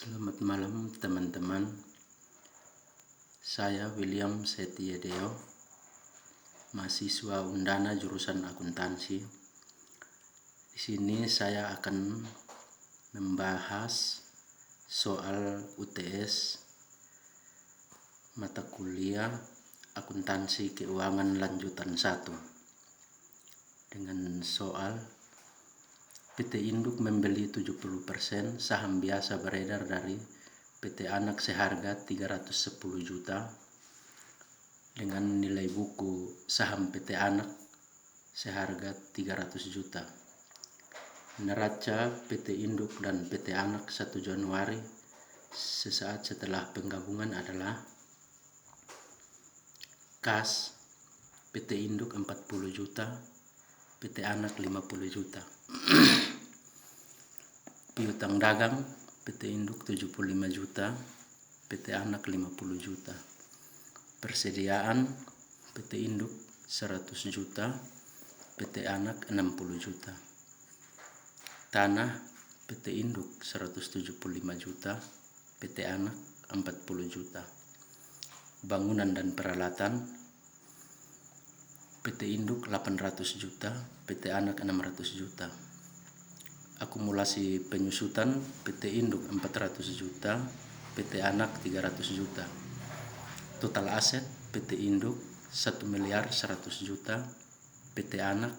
Selamat malam teman-teman. Saya William Setiedeo, mahasiswa Undana jurusan akuntansi. Di sini saya akan membahas soal UTS mata kuliah akuntansi keuangan lanjutan 1 dengan soal PT Induk membeli 70% saham biasa beredar dari PT Anak seharga 310 juta dengan nilai buku saham PT Anak seharga 300 juta. Neraca PT Induk dan PT Anak 1 Januari sesaat setelah penggabungan adalah kas PT Induk 40 juta, PT Anak 50 juta. Piutang dagang PT Induk 75 juta, PT Anak 50 juta. Persediaan PT Induk 100 juta, PT Anak 60 juta. Tanah PT Induk 175 juta, PT Anak 40 juta. Bangunan dan peralatan PT Induk 800 juta, PT Anak 600 juta. Akumulasi penyusutan PT Induk 400 juta, PT Anak 300 juta. Total aset PT Induk 1 miliar 100 juta, PT Anak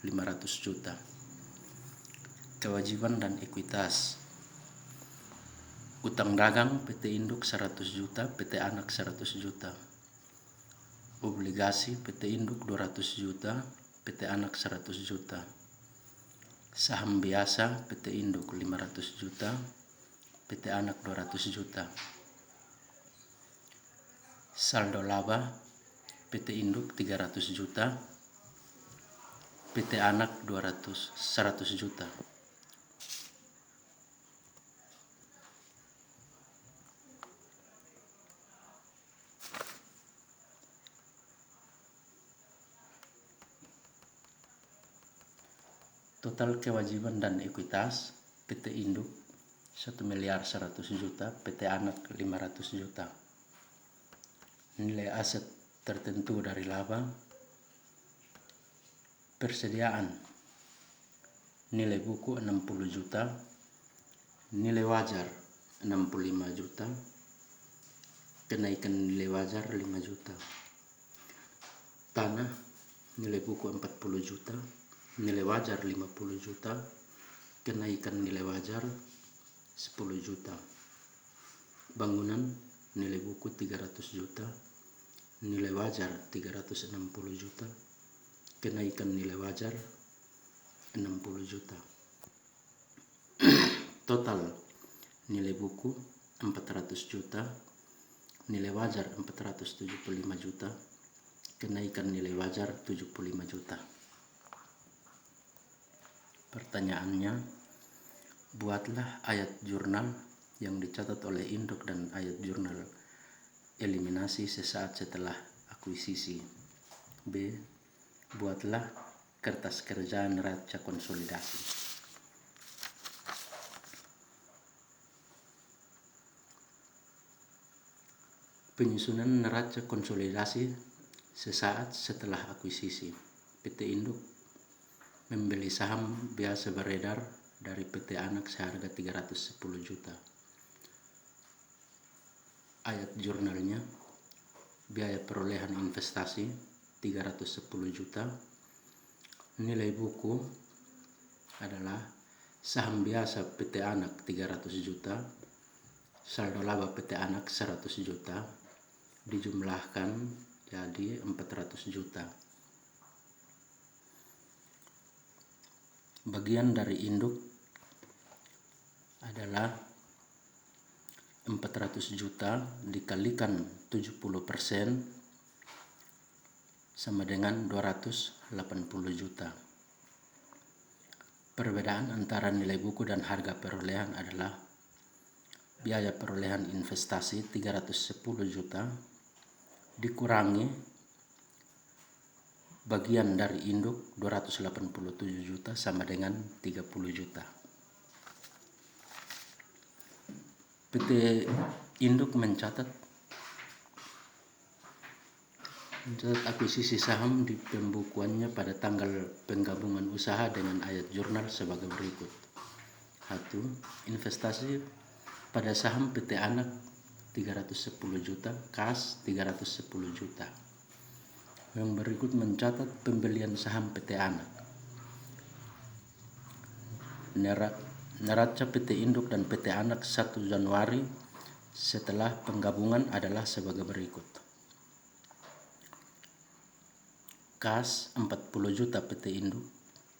500 juta. Kewajiban dan ekuitas. Utang dagang PT Induk 100 juta, PT Anak 100 juta. Obligasi PT Induk 200 juta, PT Anak 100 juta. Saham biasa PT Induk 500 juta, PT Anak 200 juta. Saldo laba PT Induk 300 juta, PT Anak 100 juta. Total kewajiban dan ekuitas PT Induk 1 miliar 100 juta, PT Anak 500 juta. Nilai aset tertentu dari laba. Persediaan nilai buku 60 juta, nilai wajar 65 juta, kenaikan nilai wajar 5 juta. Tanah nilai buku 40 juta, nilai wajar 50 juta, kenaikan nilai wajar 10 juta. Bangunan nilai buku 300 juta, nilai wajar 360 juta, kenaikan nilai wajar 60 juta. Total nilai buku 400 juta, nilai wajar 475 juta, kenaikan nilai wajar 75 juta. Pertanyaannya, buatlah ayat jurnal yang dicatat oleh induk dan ayat jurnal eliminasi sesaat setelah akuisisi. B. Buatlah kertas kerja neraca konsolidasi. Penyusunan neraca konsolidasi sesaat setelah akuisisi. PT Induk membeli saham biasa beredar dari PT Anak seharga 310 juta. Ayat jurnalnya, biaya perolehan investasi 310 juta. Nilai buku adalah saham biasa PT Anak 300 juta. Saldo laba PT Anak 100 juta. Dijumlahkan jadi 400 juta. Bagian dari induk adalah 400 juta dikalikan 70% sama dengan 280 juta. Perbedaan antara nilai buku dan harga perolehan adalah biaya perolehan investasi 310 juta dikurangi bagian dari induk 287 juta sama dengan 30 juta. PT Induk mencatat akuisisi saham di pembukuannya pada tanggal penggabungan usaha dengan ayat jurnal sebagai berikut. 1. Investasi pada saham PT Anak 310 juta, kas 310 juta. Yang berikut mencatat pembelian saham PT Anak. Neraca PT Induk dan PT Anak 1 Januari setelah penggabungan adalah sebagai berikut. Kas 40 juta PT Induk,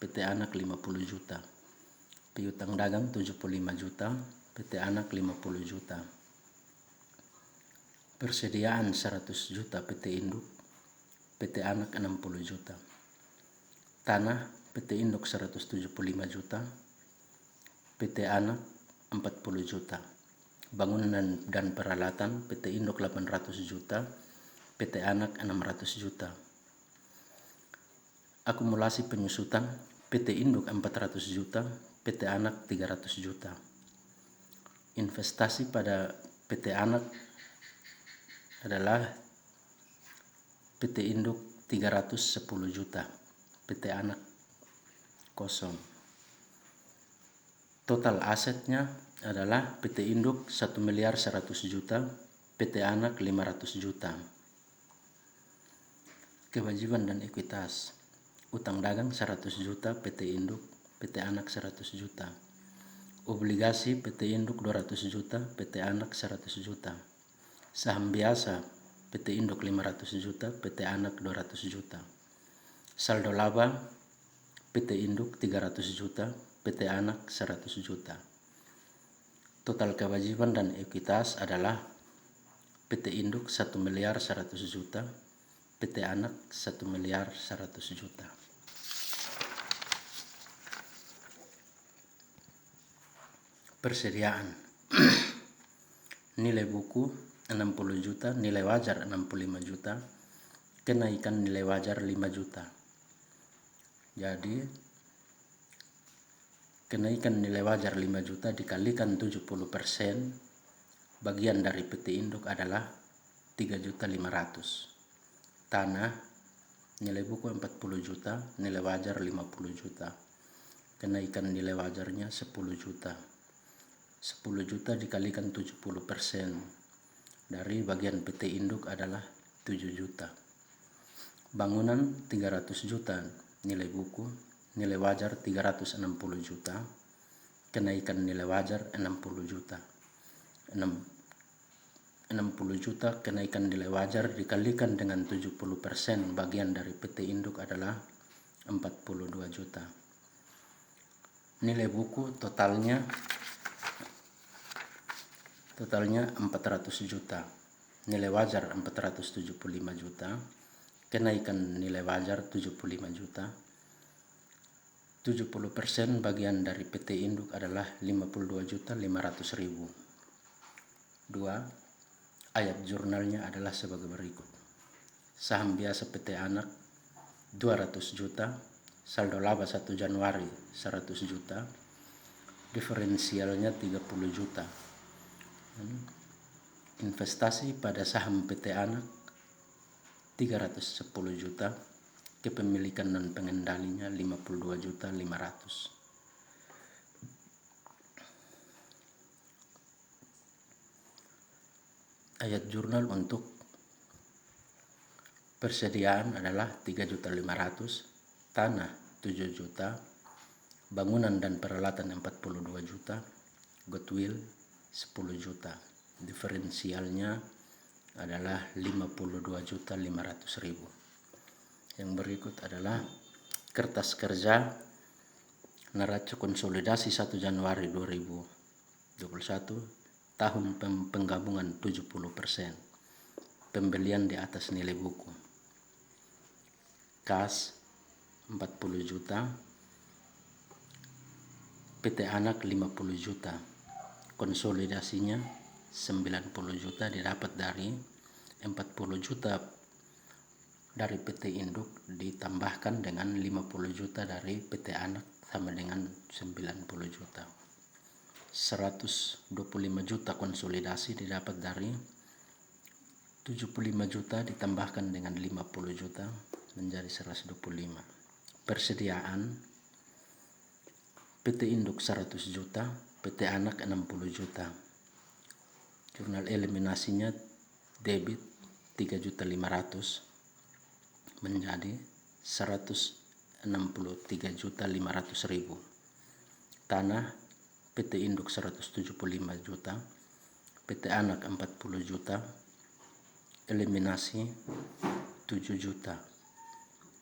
PT Anak 50 juta. Piutang dagang 75 juta, PT Anak 50 juta. Persediaan 100 juta PT Induk, PT Anak 60 juta. Tanah PT Induk 175 juta, PT Anak 40 juta. Bangunan dan peralatan PT Induk 800 juta, PT Anak 600 juta. Akumulasi penyusutan PT Induk 400 juta, PT Anak 300 juta. Investasi pada PT Anak adalah PT Induk 310 juta, PT Anak kosong. Total asetnya adalah PT Induk 1 miliar 100 juta, PT Anak 500 juta. Kewajiban dan ekuitas. Utang dagang 100 juta PT Induk, PT Anak 100 juta. Obligasi PT Induk 200 juta, PT Anak 100 juta. Saham biasa PT Induk 500 juta, PT Anak 200 juta. Saldo laba PT Induk 300 juta, PT Anak 100 juta. Total kewajiban dan ekuitas adalah PT Induk 1 miliar 100 juta, PT Anak 1 miliar 100 juta. Persediaan. Nilai buku 60 juta, nilai wajar 65 juta, kenaikan nilai wajar 5 juta. Jadi kenaikan nilai wajar 5 juta dikalikan 70%, bagian dari PT Induk adalah 3.500.000. Tanah nilai buku 40 juta, nilai wajar 50 juta. Kenaikan nilai wajarnya 10 juta. 10 juta dikalikan 70% dari bagian PT Induk adalah 7 juta. Bangunan 300 juta, nilai buku, nilai wajar 360 juta, kenaikan nilai wajar 60 juta. 60 juta kenaikan nilai wajar dikalikan dengan 70% bagian dari PT Induk adalah 42 juta. Nilai buku totalnya 400 juta, nilai wajar 475 juta, kenaikan nilai wajar 75 juta. 70% bagian dari PT Induk adalah 52.500.000. 2. Ayat jurnalnya adalah sebagai berikut. Saham biasa PT Anak 200 juta, saldo laba 1 Januari 100 juta, diferensialnya 30 juta. Investasi pada saham PT Anak 310 juta, kepemilikan non pengendalinya 52.500.000. Ayat jurnal untuk persediaan adalah 3.500.000, tanah 7 juta, bangunan dan peralatan 42 juta, goodwill 10 juta. Diferensialnya adalah 52.500.000. Yang berikut adalah kertas kerja neraca konsolidasi 1 Januari 2021, tahun penggabungan 70%. Pembelian di atas nilai buku. Kas 40 juta, PT Anak 50 juta. Konsolidasinya 90 juta didapat dari 40 juta dari PT Induk ditambahkan dengan 50 juta dari PT Anak sama dengan 90 juta. 125 juta konsolidasi didapat dari 75 juta ditambahkan dengan 50 juta menjadi 125. Persediaan PT Induk 100 juta, PT Anak 60 juta. Jurnal eliminasinya debit 3.500.000 menjadi 163.500.000. Tanah PT Induk 175 juta, PT Anak 40 juta, eliminasi 7 juta.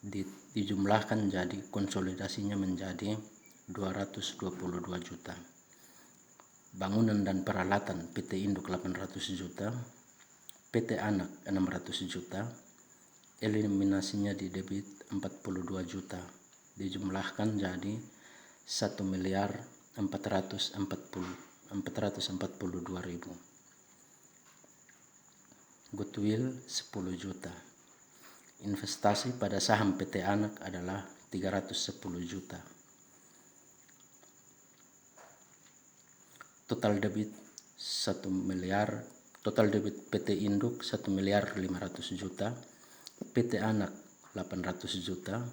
Dijumlahkan jadi konsolidasinya menjadi 222 juta. Bangunan dan peralatan PT Induk 800 juta, PT Anak 600 juta, eliminasinya di debit 42 juta. Dijumlahkan jadi 1.442.000. Goodwill 10 juta. Investasi pada saham PT Anak adalah 310 juta. Total debit 1 miliar, total debit PT Induk 1.500.000 juta, PT Anak 800 juta,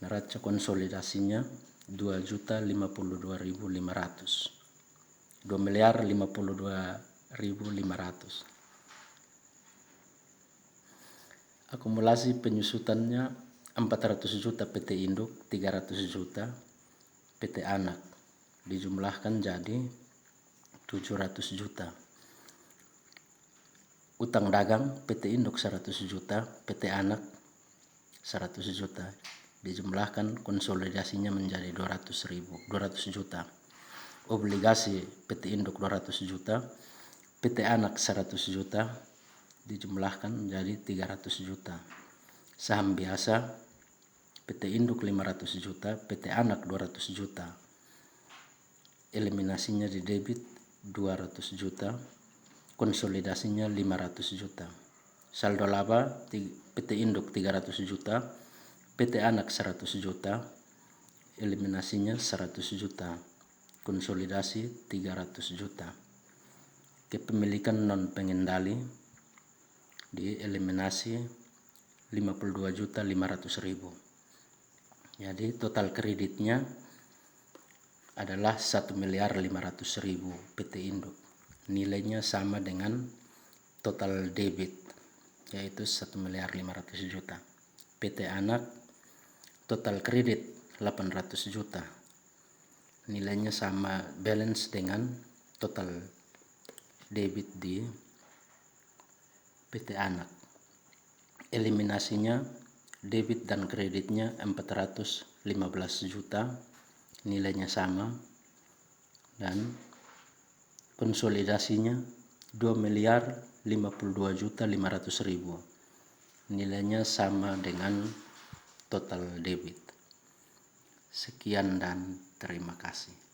neraca konsolidasinya 2.052.500, 2.052.500. Akumulasi penyusutannya 400 juta PT Induk, 300 juta PT Anak, dijumlahkan jadi 700 juta. Utang dagang PT Induk 100 juta, PT Anak 100 juta, dijumlahkan konsolidasinya menjadi 200 juta. Obligasi PT Induk 200 juta, PT Anak 100 juta, dijumlahkan menjadi 300 juta. Saham biasa PT Induk 500 juta, PT Anak 200 juta, eliminasinya di debit 200 juta, konsolidasinya 500 juta. Saldo laba PT Induk 300 juta, PT Anak 100 juta, eliminasinya 100 juta, konsolidasi 300 juta. Kepemilikan non pengendali dieliminasi 52.500.000. Jadi total kreditnya adalah 1.500.000 PT Induk. Nilainya sama dengan total debit, yaitu 1.500.000 juta. PT Anak total kredit 800 juta. Nilainya sama balance dengan total debit di PT Anak. Eliminasinya debit dan kreditnya 415 juta, nilainya sama, dan konsolidasinya 2.052.500.000, nilainya sama dengan total debit. Sekian dan terima kasih.